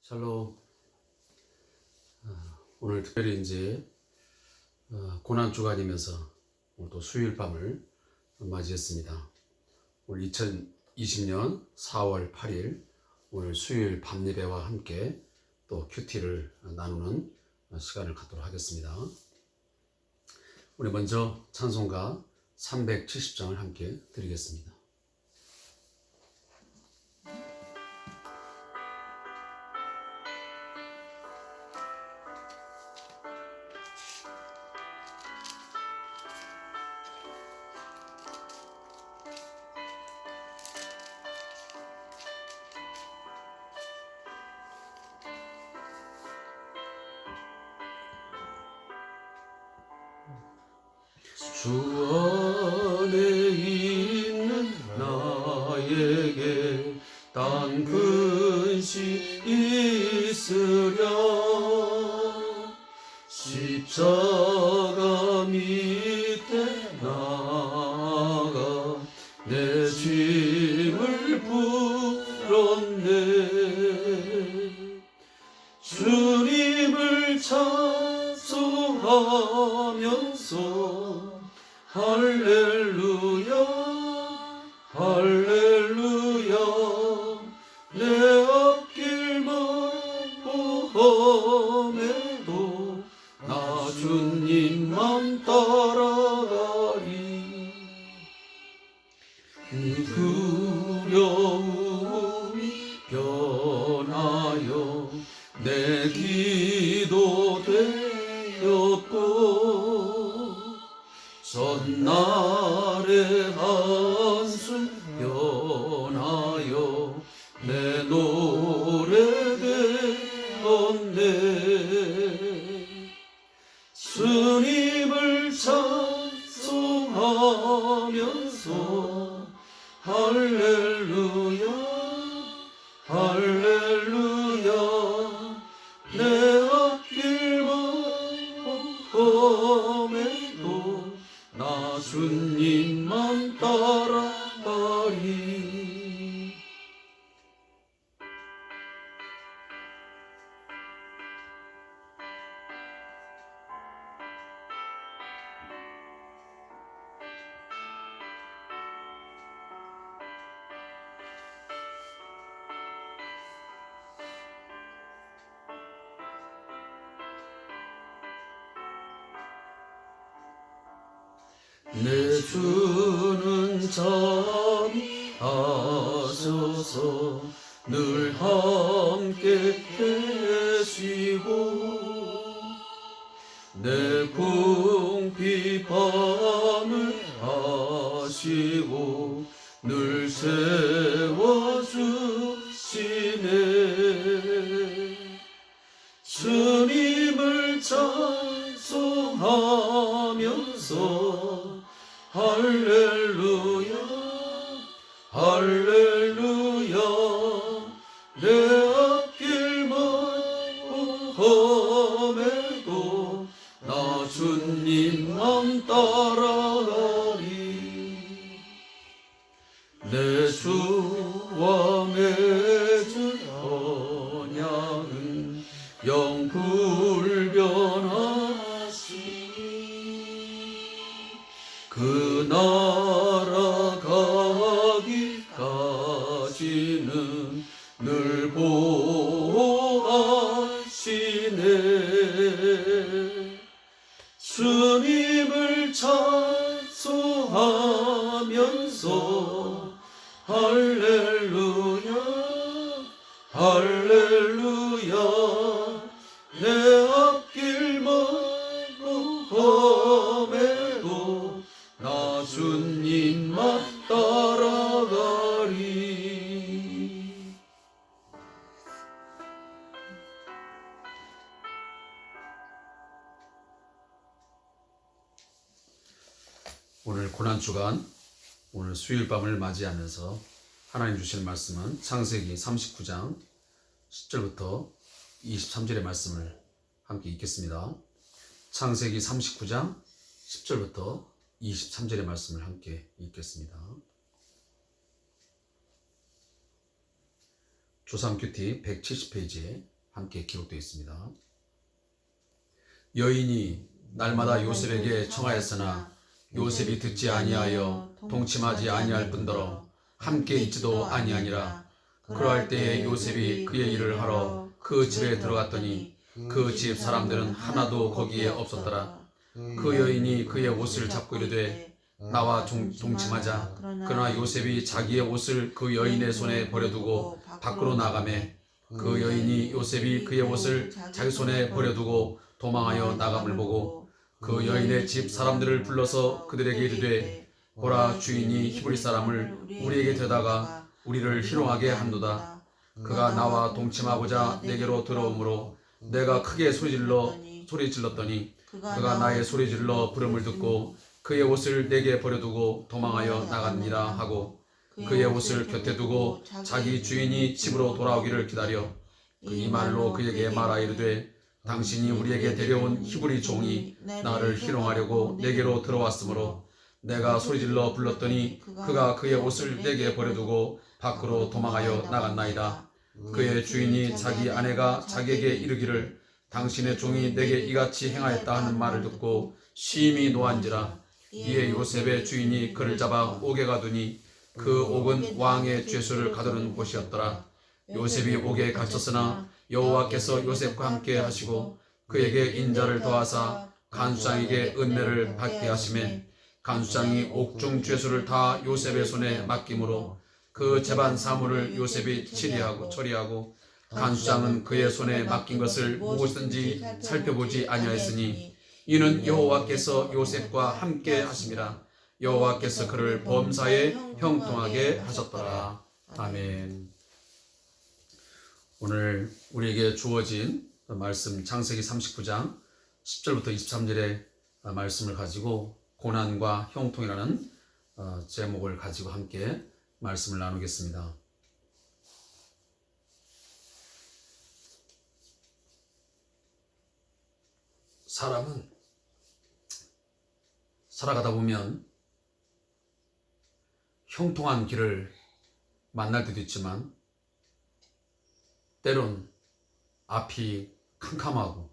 샬롬. 오늘 특별히 이제 고난 주간이면서 오늘 또 수요일 밤을 맞이했습니다. 오늘 2020년 4월 8일 오늘 수요일 밤 예배와 함께 또 큐티를 나누는 시간을 갖도록 하겠습니다. 우리 먼저 찬송가 370장을 함께 드리겠습니다. 주 안에 있는 나에게 단 근심 있으랴. 십자가 밑에 나가 내 짐을 풀었네. 주님을 찬송하면서 할렐루야 할렐루야 내 앞길만 보험에도 나 주님만 따라가리. 두려움이 변하여 내 기도 되었고 전날의 한숨 변하여 내 노래 되었네. 주님을 찬송하면서 할렐루야 할렐루야 내 앞길만 험해도 나 주님만 따라가리. 내 주는 잠이 하셔서 늘 함께 계시고 내 궁핍함을 아시고 늘 채워주시네. 주님을 찬송하면서 할렐루야 할렐루야 내 앞길만 험해도 나 주님만 따라가리. 내 주와 맺은 언약은 영불변하시니 그 나라 가기까지는 늘 보호하시네. 주님을 찬송하면서 할렐루야 할렐루야 내 앞길만 험해도 나 주님만 따라가리. 오늘 고난주간 오늘 수요일 밤을 맞이하면서 하나님 주시는 말씀은 창세기 39장 10절부터 23절의 말씀을 함께 읽겠습니다. 창세기 39장 10절부터 23절의 말씀을 함께 읽겠습니다. 조삼 큐티 170페이지에 함께 기록되어 있습니다. 여인이 날마다 요셉에게 청하였으나 요셉이 듣지 아니하여 동침하지 아니할 뿐더러 함께 있지도 아니하니라. 그러할 때에 요셉이 그의 일을 하러 그 집에 들어갔더니 그 집 사람들은 하나도 거기에 없었더라. 그 여인이 그의 옷을 잡고 이르되 나와 동침하자. 그러나 요셉이 자기의 옷을 그 여인의 손에 버려두고 밖으로 나가매 그 여인이 요셉이 그의 옷을 자기 손에 버려두고 도망하여 나감을 보고 그 여인의 집 사람들을 불러서 그들에게 이르되 보라, 주인이 히브리 사람을 우리에게 데려다가 우리를 희롱하게 한도다. 그가 나와 동침하고자 내게로 들어오므로 내가 크게 소리 질렀더니 그가 나의 소리 질러 부름을 듣고 그의 옷을 내게 버려두고 도망하여 나갔니라 하고 그의 옷을 곁에 두고 자기 주인이 집으로 돌아오기를 기다려 이 말로 그에게 말하 이르되 당신이 우리에게 데려온 히브리 종이 나를 희롱하려고 내게로 들어왔으므로 내가 소리질러 불렀더니 그가 그의 옷을 내게 버려두고 밖으로 도망하여 나갔나이다. 그의 주인이 자기 아내가 자기에게 이르기를 당신의 종이 내게 이같이 행하였다 하는 말을 듣고 심히 노한지라. 이에 요셉의 주인이 그를 잡아 옥에 가두니 그 옥은 왕의 죄수를 가두는 곳이었더라. 요셉이 옥에 갇혔으나 여호와께서 요셉과 함께 하시고 그에게 인자를 더하사 간수장에게 은혜를 받게 하시매 간수장이 옥중 죄수를 다 요셉의 손에 맡김으로 그 재반 사물을 요셉이 처리하고 간수장은 그의 손에 맡긴 것을 무엇든지 살펴보지 아니하였으니 이는 여호와께서 요셉과 함께 하심이라. 여호와께서 그를 범사에 형통하게 하셨더라. 아멘. 오늘 우리에게 주어진 말씀 창세기 39장 10절부터 23절의 말씀을 가지고 고난과 형통이라는 제목을 가지고 함께 말씀을 나누겠습니다. 사람은 살아가다 보면 형통한 길을 만날 때도 있지만 때론 앞이 캄캄하고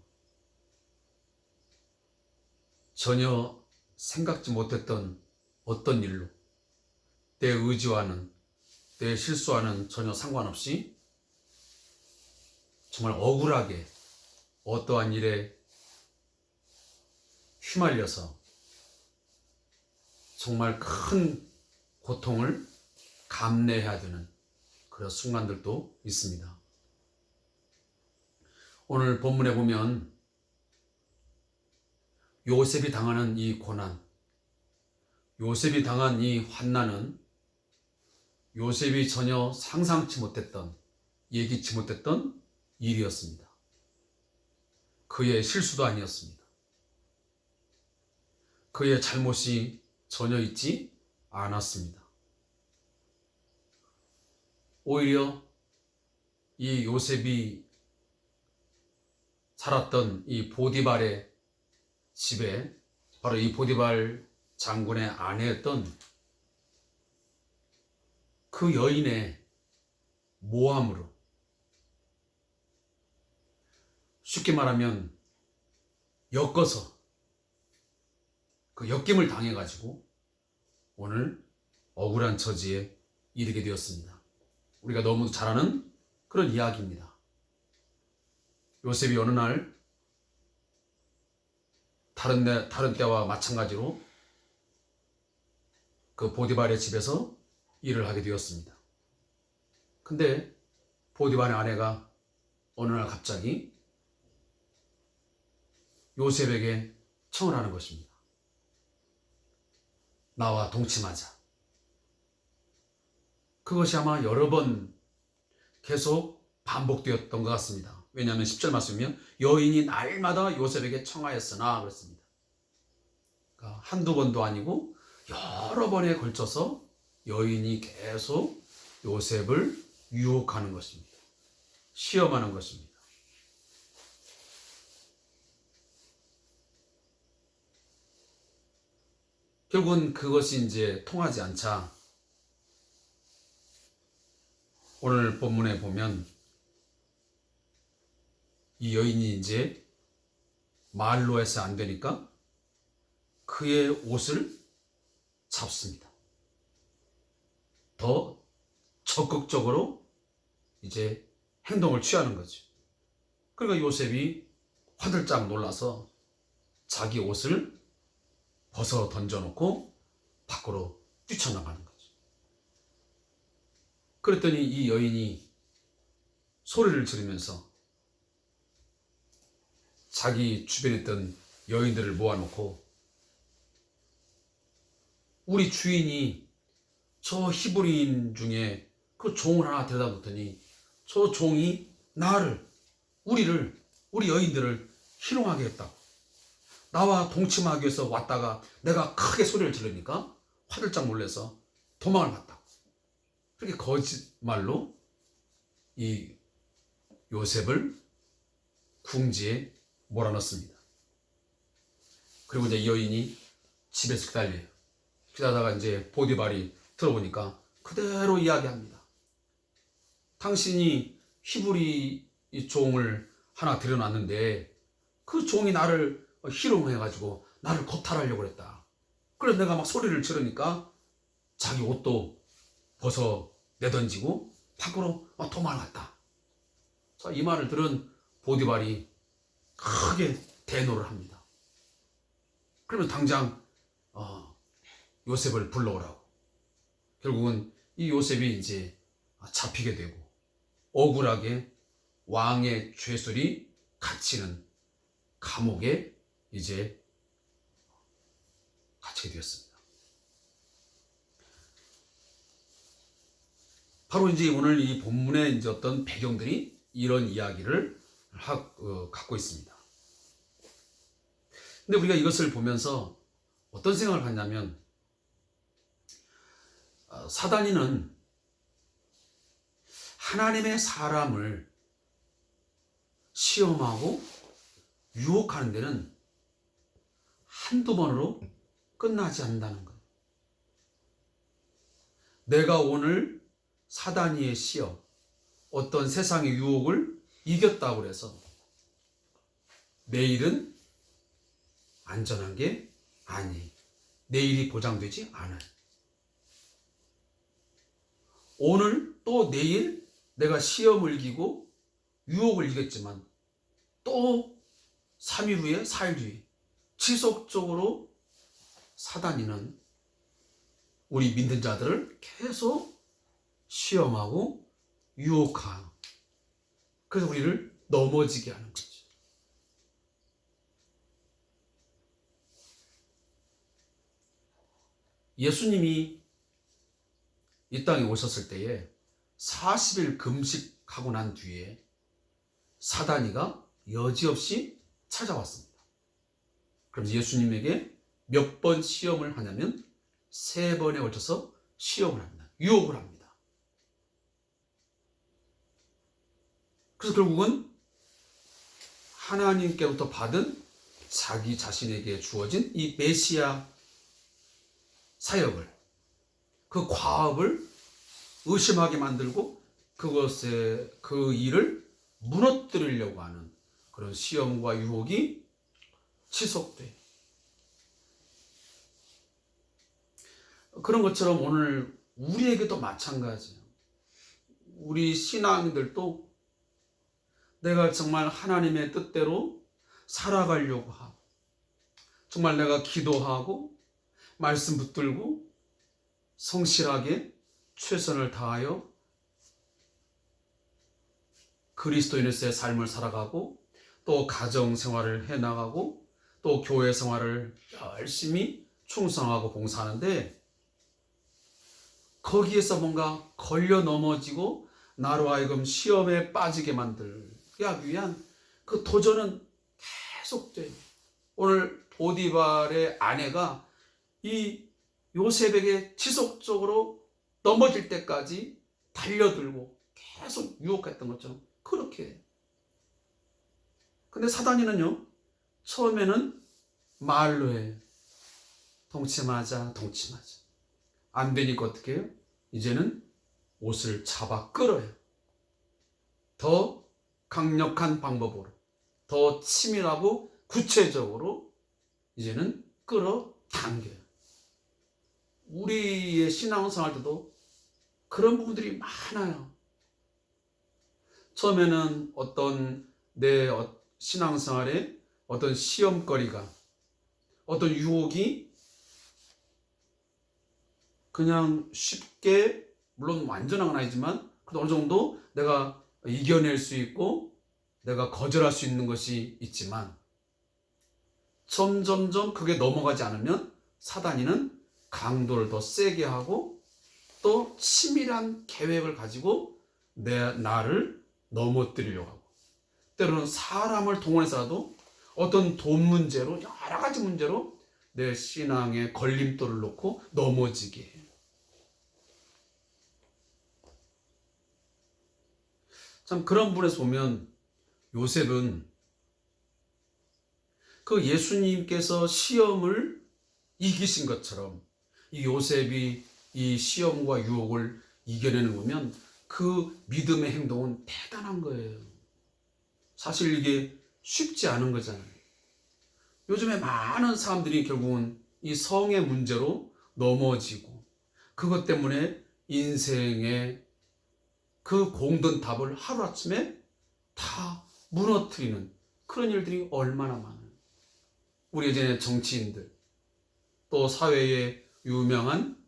전혀 생각지 못했던 어떤 일로 내 의지와는 내 실수와는 전혀 상관없이 정말 억울하게 어떠한 일에 휘말려서 정말 큰 고통을 감내해야 되는 그런 순간들도 있습니다. 오늘 본문에 보면 요셉이 당하는 이 고난, 요셉이 당한 이 환난은 요셉이 전혀 상상치 못했던, 예기치 못했던 일이었습니다. 그의 실수도 아니었습니다. 그의 잘못이 전혀 있지 않았습니다. 오히려 이 요셉이 살았던 이 보디발의 집에 바로 이 보디발 장군의 아내였던 그 여인의 모함으로, 쉽게 말하면 엮어서 그 엮임을 당해가지고 오늘 억울한 처지에 이르게 되었습니다. 우리가 너무 잘 아는 그런 이야기입니다. 요셉이 어느 날 다른 때와 마찬가지로 그 보디발의 집에서 일을 하게 되었습니다. 근데 보디발의 아내가 어느 날 갑자기 요셉에게 청을 하는 것입니다. 나와 동침하자. 그것이 아마 여러 번 계속 반복되었던 것 같습니다. 왜냐하면 10절 말씀이면 여인이 날마다 요셉에게 청하였으나 그랬습니다. 그러니까 한두 번도 아니고 여러 번에 걸쳐서 여인이 계속 요셉을 유혹하는 것입니다. 시험하는 것입니다. 결국은 그것이 이제 통하지 않자 오늘 본문에 보면 이 여인이 이제 말로 해서 안 되니까 그의 옷을 잡습니다. 더 적극적으로 이제 행동을 취하는 거죠. 그러니까 요셉이 화들짝 놀라서 자기 옷을 벗어 던져놓고 밖으로 뛰쳐나가는 거죠. 그랬더니 이 여인이 소리를 지르면서 자기 주변에 있던 여인들을 모아놓고 우리 주인이 저 히브리인 중에 그 종을 하나 데려다 뒀더니 저 종이 우리 여인들을 희롱하게 했다고. 나와 동침하기 위해서 왔다가 내가 크게 소리를 지르니까 화들짝 놀라서 도망을 갔다고. 그렇게 거짓말로 이 요셉을 궁지에 몰아넣습니다. 그리고 이제 이 여인이 집에서 기다려요. 기다다가 이제 보디발이 들어보니까 그대로 이야기합니다. 당신이 히브리 종을 하나 들여놨는데 그 종이 나를 희롱해가지고 나를 겁탈하려고 그랬다. 그래서 내가 막 소리를 지르니까 자기 옷도 벗어 내던지고 밖으로 도망갔다. 자, 이 말을 들은 보디발이 크게 대노를 합니다. 그러면 당장 요셉을 불러오라고. 결국은 이 요셉이 이제 잡히게 되고 억울하게 왕의 죄술이 갇히는 감옥에 이제 갇히게 되었습니다. 바로 이제 오늘 이 본문의 이제 어떤 배경들이 이런 이야기를 갖고 있습니다. 근데 우리가 이것을 보면서 어떤 생각을 갖냐면 사단이는 하나님의 사람을 시험하고 유혹하는 데는 한두 번으로 끝나지 않는다는 거예요. 내가 오늘 사단이의 시험, 어떤 세상의 유혹을 이겼다고 해서 내일은 안전한 게 아니에요. 내일이 보장되지 않아요. 오늘 또 내일 내가 시험을 이기고 유혹을 이겼지만 또 3일 후에 4일 뒤에 지속적으로 사단이는 우리 믿는 자들을 계속 시험하고 유혹하고 그래서 우리를 넘어지게 하는 거죠. 예수님이 이 땅에 오셨을 때에 40일 금식하고 난 뒤에 사단이가 여지없이 찾아왔습니다. 그럼 예수님에게 몇 번 시험을 하냐면 3번에 걸쳐서 시험을 합니다. 유혹을 합니다. 그래서 결국은 하나님께로부터 받은 자기 자신에게 주어진 이 메시아 사역을, 그 과업을 의심하게 만들고 그 일을 무너뜨리려고 하는 그런 시험과 유혹이 지속돼요. 그런 것처럼 오늘 우리에게도 마찬가지예요. 우리 신앙인들도 내가 정말 하나님의 뜻대로 살아가려고 하고 정말 내가 기도하고 말씀 붙들고 성실하게 최선을 다하여 그리스도인으로서의 삶을 살아가고 또 가정 생활을 해나가고 또 교회 생활을 열심히 충성하고 봉사하는데 거기에서 뭔가 걸려 넘어지고 나로 하여금 시험에 빠지게 만들기 위한 그 도전은 계속돼요. 오늘 보디발의 아내가 이 요셉에게 지속적으로 넘어질 때까지 달려들고 계속 유혹했던 것처럼 그렇게 해요. 근데 사단이는요, 처음에는 말로 해요. 동침하자. 안 되니까 어떻게 해요? 이제는 옷을 잡아 끌어요. 더 강력한 방법으로. 더 치밀하고 구체적으로 이제는 끌어당겨요. 우리의 신앙생활 때도 그런 부분들이 많아요. 처음에는 어떤 내 신앙생활에 어떤 시험거리가, 어떤 유혹이 그냥 쉽게, 물론 완전한 건 아니지만 그래도 어느 정도 내가 이겨낼 수 있고 내가 거절할 수 있는 것이 있지만, 점점점 그게 넘어가지 않으면 사단이는 강도를 더 세게 하고 또 치밀한 계획을 가지고 나를 넘어뜨리려고 하고, 때로는 사람을 동원해서라도 어떤 돈 문제로, 여러 가지 문제로 내 신앙에 걸림돌을 놓고 넘어지게 해요. 참 그런 부분에서 보면 요셉은 그 예수님께서 시험을 이기신 것처럼 이 요셉이 이 시험과 유혹을 이겨내는 거 보면 그 믿음의 행동은 대단한 거예요. 사실 이게 쉽지 않은 거잖아요. 요즘에 많은 사람들이 결국은 이 성의 문제로 넘어지고 그것 때문에 인생의 그 공든탑을 하루아침에 다 무너뜨리는 그런 일들이 얼마나 많아요. 우리 예전에 정치인들, 또 사회에 유명한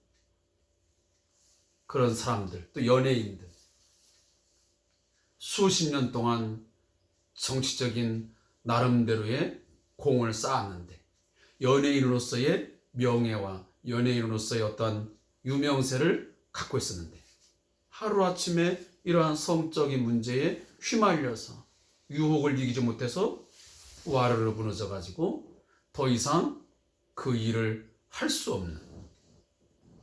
그런 사람들, 또 연예인들, 수십 년 동안 정치적인 나름대로의 공을 쌓았는데 연예인으로서의 명예와 연예인으로서의 어떤 유명세를 갖고 있었는데 하루아침에 이러한 성적인 문제에 휘말려서 유혹을 이기지 못해서 와르르 무너져 가지고 더 이상 그 일을 할 수 없는,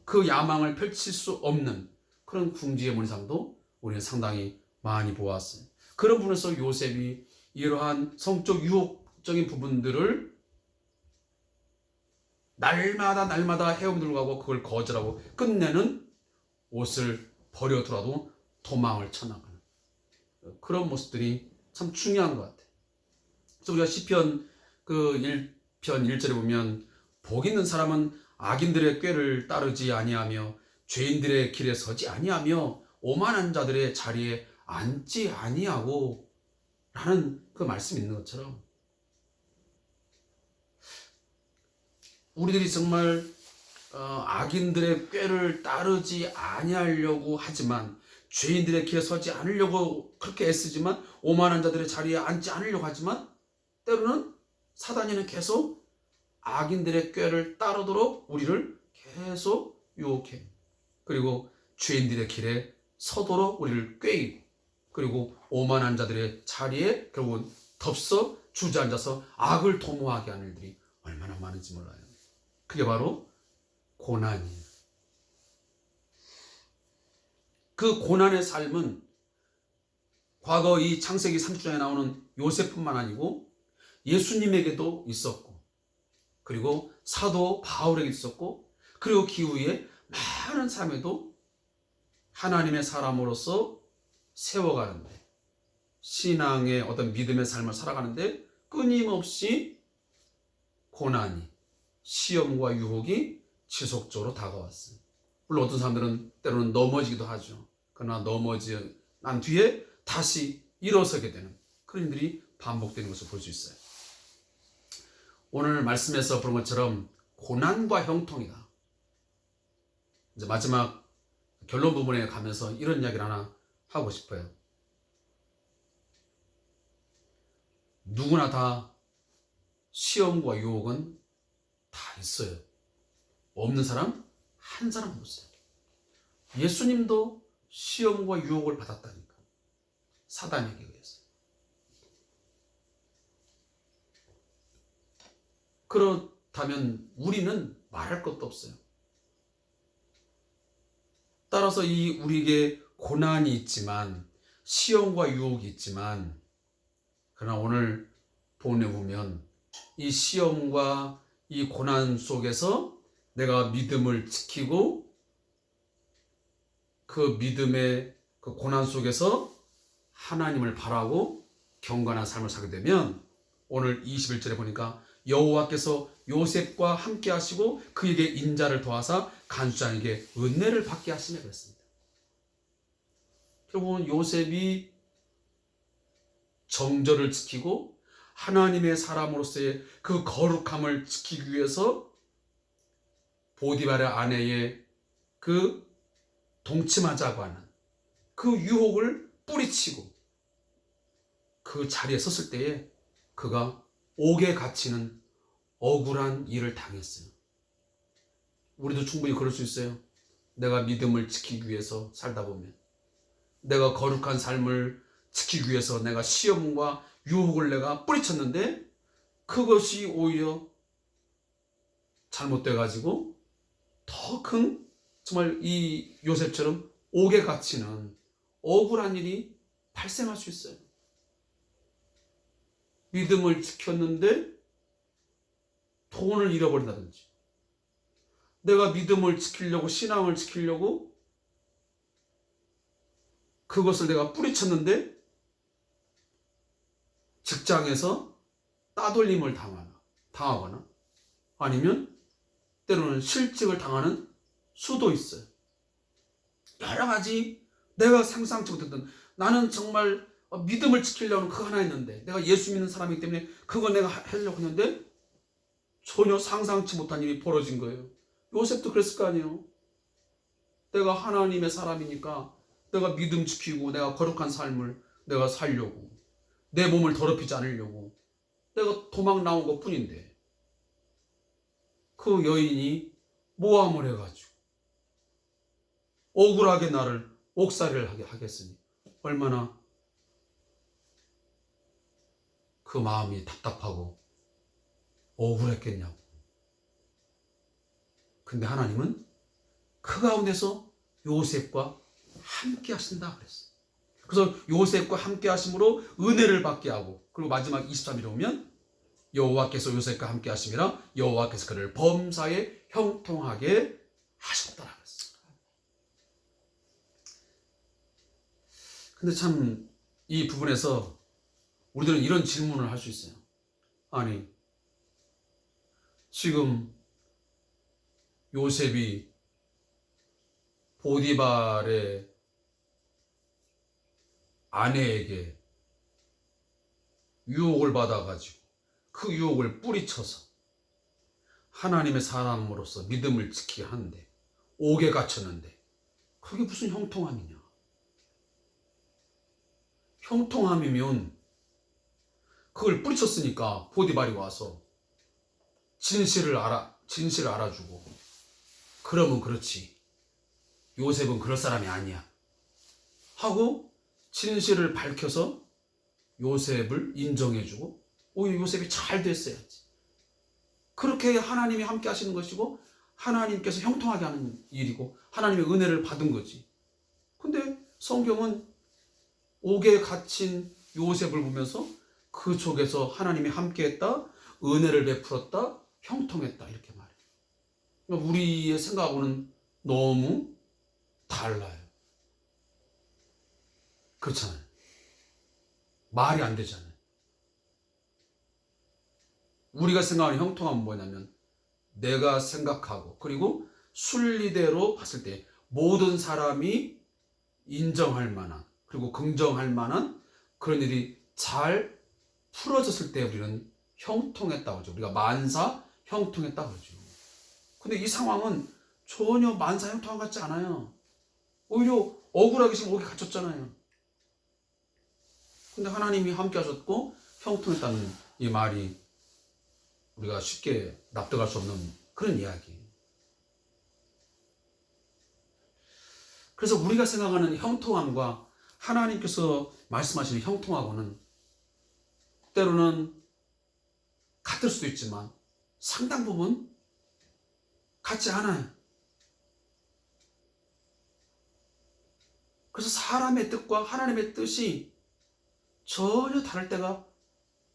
그 야망을 펼칠 수 없는 그런 궁지에 몰린 사람도 우리는 상당히 많이 보았어요. 그런 부분에서 요셉이 이러한 성적 유혹적인 부분들을 날마다 헤엄들고 가고 그걸 거절하고 끝내는 옷을 버려두라도 도망을 쳐나가는 그런 모습들이 참 중요한 것 같아요. 그래서 우리가 시편 그 1편 1절에 보면 복 있는 사람은 악인들의 꾀를 따르지 아니하며 죄인들의 길에 서지 아니하며 오만한 자들의 자리에 앉지 아니하고 라는 그 말씀이 있는 것처럼 우리들이 정말 악인들의 꾀를 따르지 아니하려고 하지만 죄인들의 길에 서지 않으려고 그렇게 애쓰지만 오만한 자들의 자리에 앉지 않으려고 하지만 때로는 사단이는 계속 악인들의 꾀를 따르도록 우리를 계속 유혹해. 그리고 죄인들의 길에 서도록 우리를 꾀이고 그리고 오만한 자들의 자리에 결국은 덥서 주저앉아서 악을 도모하게 하는 일들이 얼마나 많은지 몰라요. 그게 바로 고난이에요. 그 고난의 삶은 과거 이 창세기 30장에 나오는 요셉뿐만 아니고 예수님에게도 있었고 그리고 사도 바울에게 있었고 그리고 기후에 많은 삶에도 하나님의 사람으로서 세워가는데 신앙의 어떤 믿음의 삶을 살아가는데 끊임없이 고난이 시험과 유혹이 지속적으로 다가왔어요. 물론 어떤 사람들은 때로는 넘어지기도 하죠. 그러나 넘어진 난 뒤에 다시 일어서게 되는 그런 일들이 반복되는 것을 볼 수 있어요. 오늘 말씀에서 본 것처럼 고난과 형통이다. 이제 마지막 결론 부분에 가면서 이런 이야기를 하나 하고 싶어요. 누구나 다 시험과 유혹은 다 있어요. 없는 사람 한 사람도 없어요. 예수님도 시험과 유혹을 받았다니까. 사단에게 의해서. 그렇다면 우리는 말할 것도 없어요. 따라서 이 우리에게 고난이 있지만 시험과 유혹이 있지만 그러나 오늘 본문에 보면 이 시험과 이 고난 속에서 내가 믿음을 지키고 그 믿음의 그 고난 속에서 하나님을 바라고 경건한 삶을 살게 되면 오늘 21절에 보니까 여호와께서 요셉과 함께 하시고 그에게 인자를 도와서 간수장에게 은혜를 받게 하시며 그랬습니다. 결국은 요셉이 정절을 지키고 하나님의 사람으로서의 그 거룩함을 지키기 위해서 보디발의 아내의 그 동침하자고 하는 그 유혹을 뿌리치고 그 자리에 섰을 때에 그가 옥에 갇히는 억울한 일을 당했어요. 우리도 충분히 그럴 수 있어요. 내가 믿음을 지키기 위해서 살다 보면, 내가 거룩한 삶을 지키기 위해서 내가 시험과 유혹을 내가 뿌리쳤는데 그것이 오히려 잘못돼 가지고 더 큰, 정말 이 요셉처럼 옥에 갇히는 억울한 일이 발생할 수 있어요. 믿음을 지켰는데 돈을 잃어버린다든지, 내가 믿음을 지키려고, 신앙을 지키려고 그것을 내가 뿌리쳤는데 직장에서 따돌림을 당하거나 아니면 때로는 실직을 당하는 수도 있어요. 여러 가지 내가 상상치 못했던, 나는 정말 믿음을 지키려는 그거 하나 있는데, 내가 예수 믿는 사람이기 때문에 그거 내가 하려고 했는데 전혀 상상치 못한 일이 벌어진 거예요. 요셉도 그랬을 거 아니에요. 내가 하나님의 사람이니까 내가 믿음 지키고 내가 거룩한 삶을 내가 살려고, 내 몸을 더럽히지 않으려고 내가 도망 나온 것 뿐인데 그 여인이 모함을 해가지고 억울하게 나를 옥살이를 하게 하겠으니 얼마나 그 마음이 답답하고 억울했겠냐고. 근데 하나님은 그 가운데서 요셉과 함께 하신다 그랬어요. 그래서 요셉과 함께 하심으로 은혜를 받게 하고, 그리고 마지막 23절에 오면 여호와께서 요셉과 함께 하심이라 여호와께서 그를 범사에 형통하게 하셨더라 그랬어요. 근데 참 이 부분에서 우리들은 이런 질문을 할 수 있어요. 아니, 지금 요셉이 보디발의 아내에게 유혹을 받아가지고 그 유혹을 뿌리쳐서 하나님의 사람으로서 믿음을 지키게 하는데 옥에 갇혔는데 그게 무슨 형통함이냐? 형통함이면 그걸 뿌리쳤으니까 보디발이 와서 진실을 알아주고, 그러면 그렇지, 요셉은 그럴 사람이 아니야 하고 진실을 밝혀서 요셉을 인정해주고 오히려 요셉이 잘 됐어야지. 그렇게 하나님이 함께 하시는 것이고 하나님께서 형통하게 하는 일이고 하나님의 은혜를 받은 거지. 근데 성경은 옥에 갇힌 요셉을 보면서 그 속에서 하나님이 함께했다, 은혜를 베풀었다, 형통했다 이렇게 말해요. 그러니까 우리의 생각하고는 너무 달라요. 그렇잖아요. 말이 안 되잖아요. 우리가 생각하는 형통함은 뭐냐면 내가 생각하고 그리고 순리대로 봤을 때 모든 사람이 인정할 만한 그리고 긍정할 만한 그런 일이 잘 풀어졌을 때 우리는 형통했다고 하죠. 우리가 만사 형통했다고 하죠. 근데 이 상황은 전혀 만사 형통한 것 같지 않아요. 오히려 억울하게 지금 옥에 갇혔잖아요. 근데 하나님이 함께 하셨고 형통했다는 이 말이 우리가 쉽게 납득할 수 없는 그런 이야기예요. 그래서 우리가 생각하는 형통함과 하나님께서 말씀하시는 형통하고는 때로는 같을 수도 있지만 상당 부분 같지 않아요. 그래서 사람의 뜻과 하나님의 뜻이 전혀 다를 때가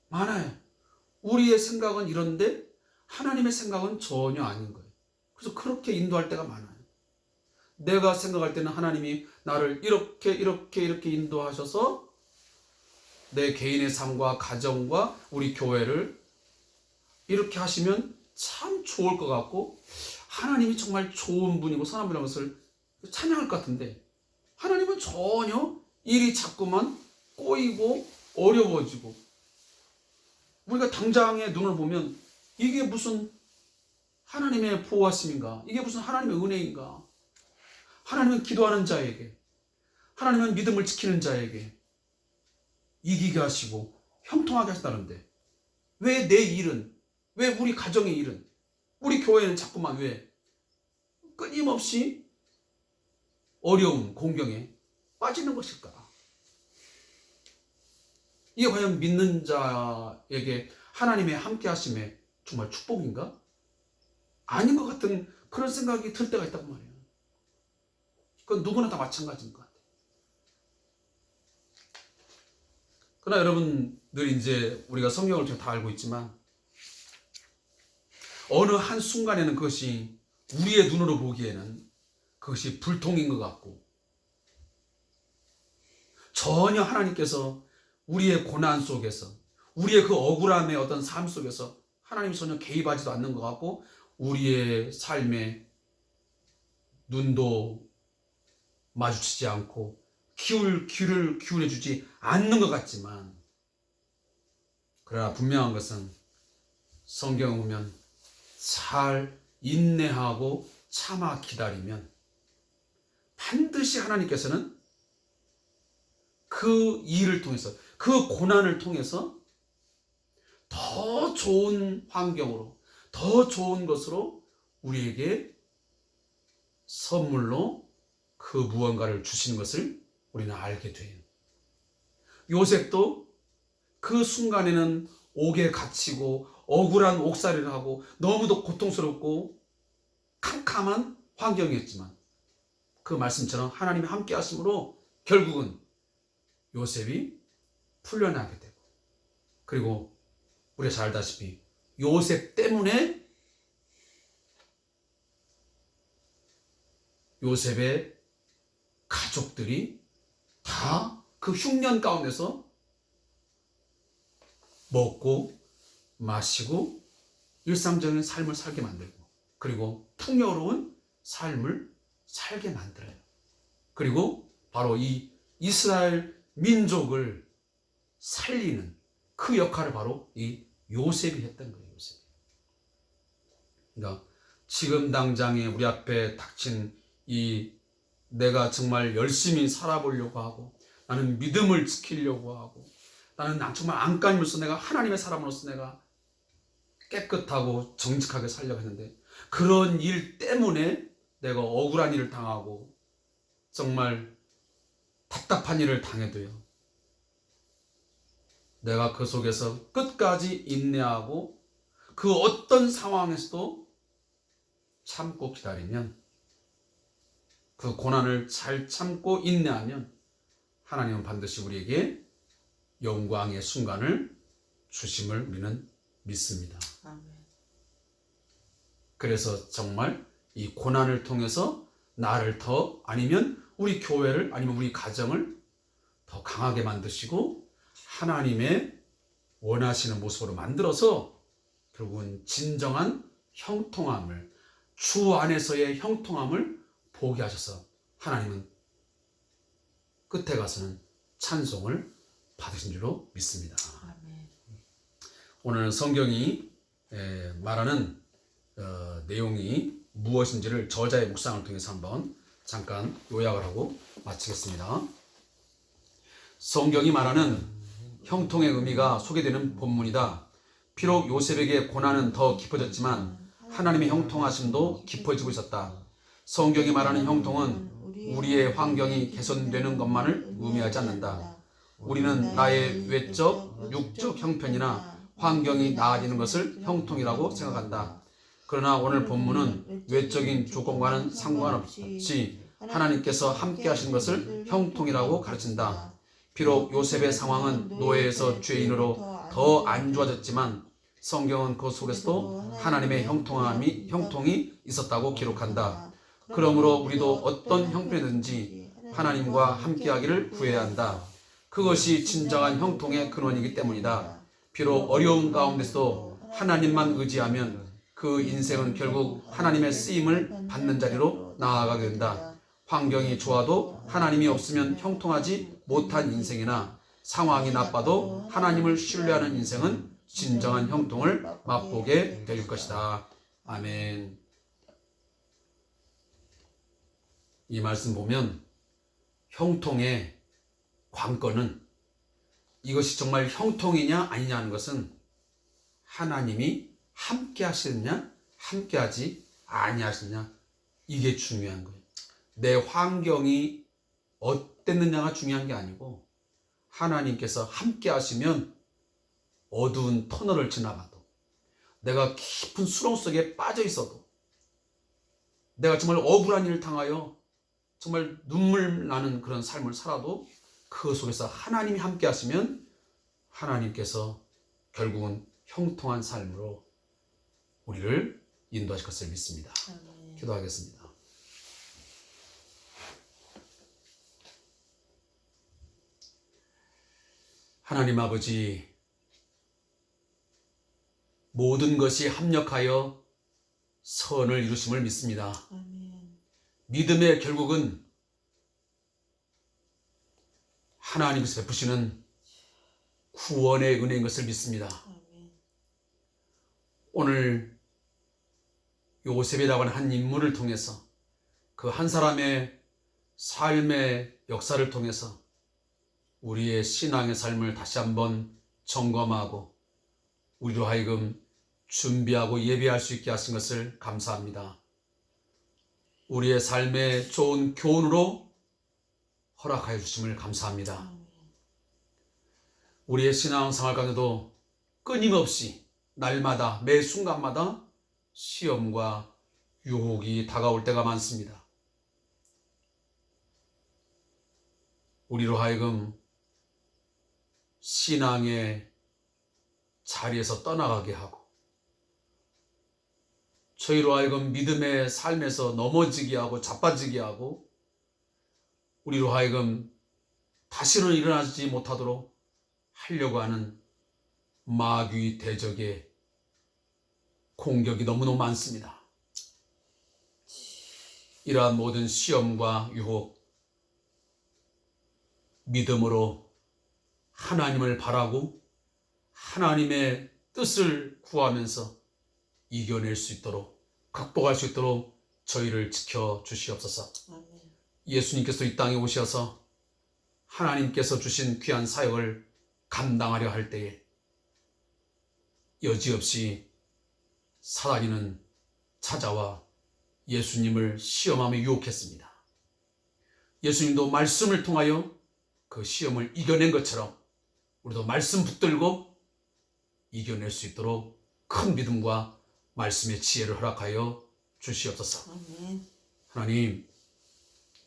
많아요. 우리의 생각은 이런데 하나님의 생각은 전혀 아닌 거예요. 그래서 그렇게 인도할 때가 많아요. 내가 생각할 때는 하나님이 나를 이렇게 인도하셔서 내 개인의 삶과 가정과 우리 교회를 이렇게 하시면 참 좋을 것 같고 하나님이 정말 좋은 분이고 선한 분이라는 것을 찬양할 것 같은데 하나님은 전혀 일이 자꾸만 꼬이고 어려워지고 우리가 당장의 눈을 보면 이게 무슨 하나님의 보호하심인가? 이게 무슨 하나님의 은혜인가? 하나님은 기도하는 자에게, 하나님은 믿음을 지키는 자에게 이기게 하시고 형통하게 하신다는데 왜 내 일은, 왜 우리 가정의 일은, 우리 교회는 자꾸만 왜 끊임없이 어려운 공경에 빠지는 것일까? 이게 과연 믿는 자에게 하나님의 함께 하심의 정말 축복인가? 아닌 것 같은 그런 생각이 들 때가 있단 말이에요. 그건 누구나 다 마찬가지인 것 같아요. 그러나 여러분들 이제 우리가 성경을 다 알고 있지만 어느 한순간에는 그것이 우리의 눈으로 보기에는 그것이 불통인 것 같고 전혀 하나님께서 우리의 고난 속에서 우리의 그 억울함의 어떤 삶 속에서 하나님이 전혀 개입하지도 않는 것 같고 우리의 삶에 눈도 마주치지 않고 귀를 기울여주지 않는 것 같지만 그러나 분명한 것은 성경에 보면 잘 인내하고 참아 기다리면 반드시 하나님께서는 그 일을 통해서 그 고난을 통해서 더 좋은 환경으로 더 좋은 것으로 우리에게 선물로 그 무언가를 주시는 것을 우리는 알게 돼요. 요셉도 그 순간에는 옥에 갇히고 억울한 옥살이를 하고 너무도 고통스럽고 캄캄한 환경이었지만 그 말씀처럼 하나님이 함께 하심으로 결국은 요셉이 풀려나게 되고 그리고 우리가 잘 알다시피 요셉 때문에 요셉의 가족들이 다 그 흉년 가운데서 먹고 마시고 일상적인 삶을 살게 만들고 그리고 풍요로운 삶을 살게 만들어요. 그리고 바로 이 이스라엘 민족을 살리는 그 역할을 바로 이 요셉이 했던 거예요. 요셉이. 그러니까 지금 당장에 우리 앞에 닥친 이 내가 정말 열심히 살아보려고 하고 나는 믿음을 지키려고 하고 나는 정말 안간힘으로써 내가 하나님의 사람으로서 내가 깨끗하고 정직하게 살려고 했는데 그런 일 때문에 내가 억울한 일을 당하고 정말 답답한 일을 당해도요. 내가 그 속에서 끝까지 인내하고 그 어떤 상황에서도 참고 기다리면 그 고난을 잘 참고 인내하면 하나님은 반드시 우리에게 영광의 순간을 주심을 우리는 믿습니다. 아멘. 그래서 정말 이 고난을 통해서 나를 더 아니면 우리 교회를 아니면 우리 가정을 더 강하게 만드시고 하나님의 원하시는 모습으로 만들어서 결국은 진정한 형통함을 주 안에서의 형통함을 보게 하셔서 하나님은 끝에 가서는 찬송을 받으신 줄로 믿습니다. 아멘. 오늘 성경이 말하는 내용이 무엇인지를 저자의 묵상을 통해서 한번 잠깐 요약을 하고 마치겠습니다. 성경이 말하는 형통의 의미가 소개되는 본문이다. 비록 요셉에게 고난은 더 깊어졌지만 하나님의 형통하심도 깊어지고 있었다. 성경이 말하는 형통은 우리의 환경이 개선되는 것만을 의미하지 않는다. 우리는 나의 외적, 육적 형편이나 환경이 나아지는 것을 형통이라고 생각한다. 그러나 오늘 본문은 외적인 조건과는 상관없이 하나님께서 함께 하시는 것을 형통이라고 가르친다. 비록 요셉의 상황은 노예에서 죄인으로 더 안 좋아졌지만 성경은 그 속에서도 하나님의 형통이 있었다고 기록한다. 그러므로 우리도 어떤 형편이든지 하나님과 함께하기를 구해야 한다. 그것이 진정한 형통의 근원이기 때문이다. 비록 어려운 가운데서도 하나님만 의지하면 그 인생은 결국 하나님의 쓰임을 받는 자리로 나아가게 된다. 환경이 좋아도 하나님이 없으면 형통하지 못한 인생이나 상황이 나빠도 하나님을 신뢰하는 인생은 진정한 형통을 맛보게 될 것이다. 아멘. 이 말씀 보면 형통의 관건은 이것이 정말 형통이냐 아니냐 하는 것은 하나님이 함께 하시느냐 함께 하지 아니하시느냐, 이게 중요한 거예요. 내 환경이 어땠느냐가 중요한 게 아니고 하나님께서 함께 하시면 어두운 터널을 지나가도, 내가 깊은 수렁 속에 빠져 있어도, 내가 정말 억울한 일을 당하여 정말 눈물 나는 그런 삶을 살아도 그 속에서 하나님이 함께 하시면 하나님께서 결국은 형통한 삶으로 우리를 인도하실 것을 믿습니다. 기도하겠습니다. 하나님 아버지, 모든 것이 합력하여 선을 이루심을 믿습니다. 믿음의 결국은 하나님께서 베푸시는 구원의 은혜인 것을 믿습니다. 오늘 요셉이라고 하는 한 인물을 통해서, 그 한 사람의 삶의 역사를 통해서 우리의 신앙의 삶을 다시 한번 점검하고 우리로 하여금 준비하고 예배할 수 있게 하신 것을 감사합니다. 우리의 삶에 좋은 교훈으로 허락하여 주심을 감사합니다. 우리의 신앙생활 가운데도 끊임없이 날마다 매 순간마다 시험과 유혹이 다가올 때가 많습니다. 우리로 하여금 신앙의 자리에서 떠나가게 하고, 저희로 하여금 믿음의 삶에서 넘어지게 하고 자빠지게 하고, 우리로 하여금 다시는 일어나지 못하도록 하려고 하는 마귀 대적의 공격이 너무너무 많습니다. 이러한 모든 시험과 유혹, 믿음으로 하나님을 바라고 하나님의 뜻을 구하면서 이겨낼 수 있도록, 극복할 수 있도록 저희를 지켜주시옵소서. 예수님께서 이 땅에 오셔서 하나님께서 주신 귀한 사역을 감당하려 할 때에 여지없이 사단이는 찾아와 예수님을 시험하며 유혹했습니다. 예수님도 말씀을 통하여 그 시험을 이겨낸 것처럼 우리도 말씀 붙들고 이겨낼 수 있도록 큰 믿음과 말씀의 지혜를 허락하여 주시옵소서. 하나님,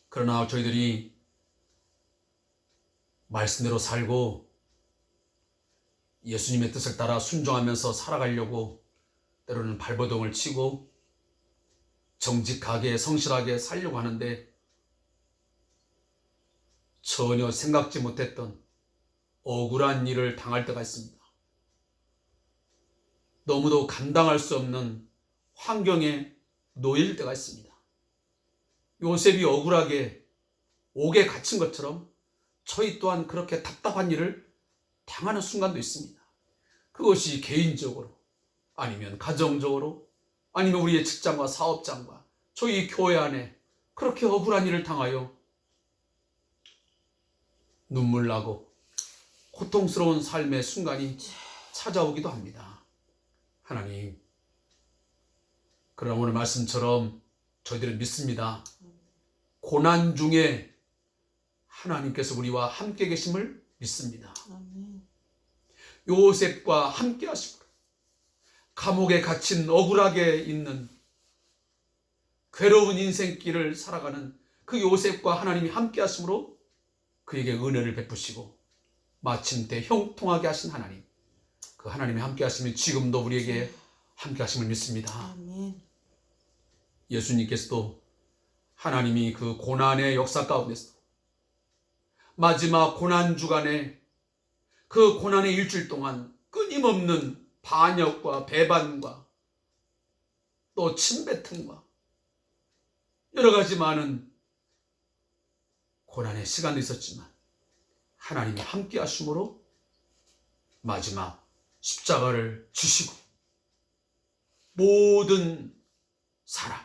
그러나 저희들이 말씀대로 살고 예수님의 뜻을 따라 순종하면서 살아가려고 때로는 발버둥을 치고 정직하게 성실하게 살려고 하는데 전혀 생각지 못했던 억울한 일을 당할 때가 있습니다. 너무도 감당할 수 없는 환경에 놓일 때가 있습니다. 요셉이 억울하게 옥에 갇힌 것처럼 저희 또한 그렇게 답답한 일을 당하는 순간도 있습니다. 그것이 개인적으로, 아니면 가정적으로, 아니면 우리의 직장과 사업장과 저희 교회 안에 그렇게 억울한 일을 당하여 눈물 나고 고통스러운 삶의 순간이 찾아오기도 합니다. 하나님, 그러나 오늘 말씀처럼 저희들은 믿습니다. 고난 중에 하나님께서 우리와 함께 계심을 믿습니다. 요셉과 함께 하시고 감옥에 갇힌 억울하게 있는 괴로운 인생길을 살아가는 그 요셉과 하나님이 함께 하심으로 그에게 은혜를 베푸시고 마침 때 형통하게 하신 하나님, 그 하나님이 함께 하시면 지금도 우리에게 함께 하심을 믿습니다. 예수님께서도 하나님이 그 고난의 역사 가운데서 마지막 고난 주간에 그 고난의 일주일 동안 끊임없는 반역과 배반과 또 침뱉음과 여러 가지 많은 고난의 시간도 있었지만 하나님이 함께 하심으로 마지막 십자가를 지시고 모든 사람,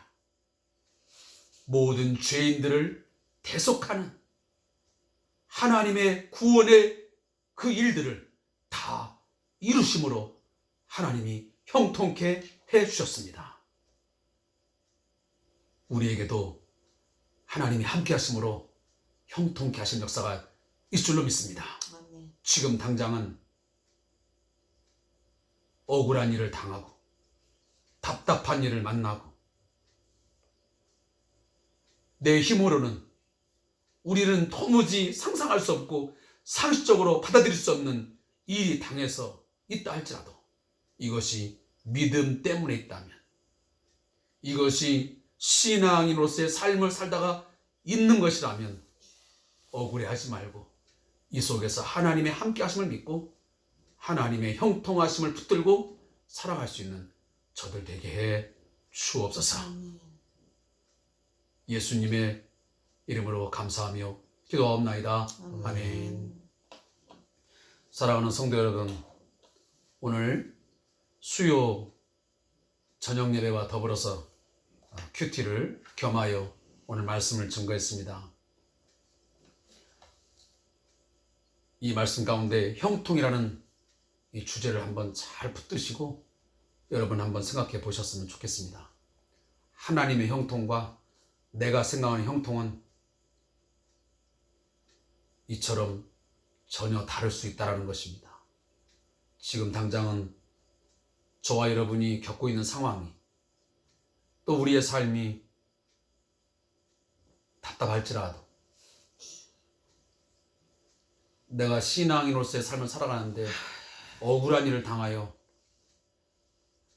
모든 죄인들을 대속하는 하나님의 구원의 그 일들을 다 이루심으로 하나님이 형통케 해주셨습니다. 우리에게도 하나님이 함께 하심으로 형통케 하신 역사가 있을 줄로 믿습니다. 지금 당장은 억울한 일을 당하고 답답한 일을 만나고 내 힘으로는 우리는 도무지 상상할 수 없고 상식적으로 받아들일 수 없는 일이 당해서 있다 할지라도 이것이 믿음 때문에 있다면, 이것이 신앙인으로서의 삶을 살다가 있는 것이라면 억울해하지 말고 이 속에서 하나님의 함께 하심을 믿고 하나님의 형통하심을 붙들고 살아갈 수 있는 저들 되게 해 주옵소서. 예수님의 이름으로 감사하며 기도하옵나이다. 아멘. 사랑하는 성도 여러분, 오늘 수요 저녁 예배와 더불어서 큐티를 겸하여 오늘 말씀을 증거했습니다. 이 말씀 가운데 형통이라는 이 주제를 한번 잘 붙드시고 여러분 한번 생각해 보셨으면 좋겠습니다. 하나님의 형통과 내가 생각하는 형통은 이처럼 전혀 다를 수 있다는 것입니다. 지금 당장은 저와 여러분이 겪고 있는 상황이 또 우리의 삶이 답답할지라도 내가 신앙인으로서의 삶을 살아가는데 억울한 일을 당하여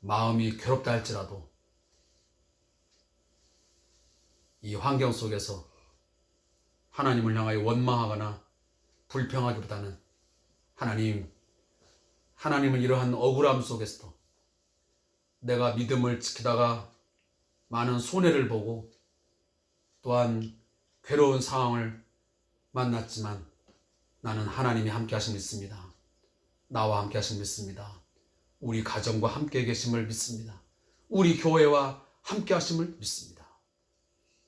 마음이 괴롭다 할지라도 이 환경 속에서 하나님을 향하여 원망하거나 불평하기보다는 하나님은 이러한 억울함 속에서도 내가 믿음을 지키다가 많은 손해를 보고 또한 괴로운 상황을 만났지만 나는 하나님이 함께 하심을 믿습니다. 나와 함께 하심을 믿습니다. 우리 가정과 함께 계심을 믿습니다. 우리 교회와 함께 하심을 믿습니다.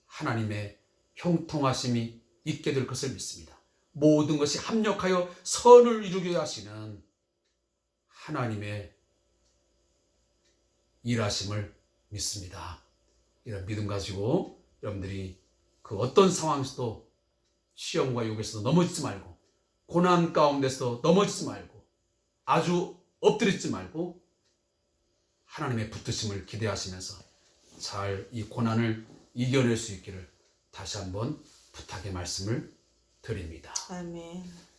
하나님의 형통하심이 있게 될 것을 믿습니다. 모든 것이 합력하여 선을 이루게 하시는 하나님의 일하심을 믿습니다. 이런 믿음 가지고 여러분들이 그 어떤 상황에서도 시험과 욕에서도 넘어지지 말고 고난 가운데서도 넘어지지 말고 아주 엎드리지 말고 하나님의 붙드심을 기대하시면서 잘 이 고난을 이겨낼 수 있기를 다시 한번 부탁의 말씀을 드립니다. 아멘.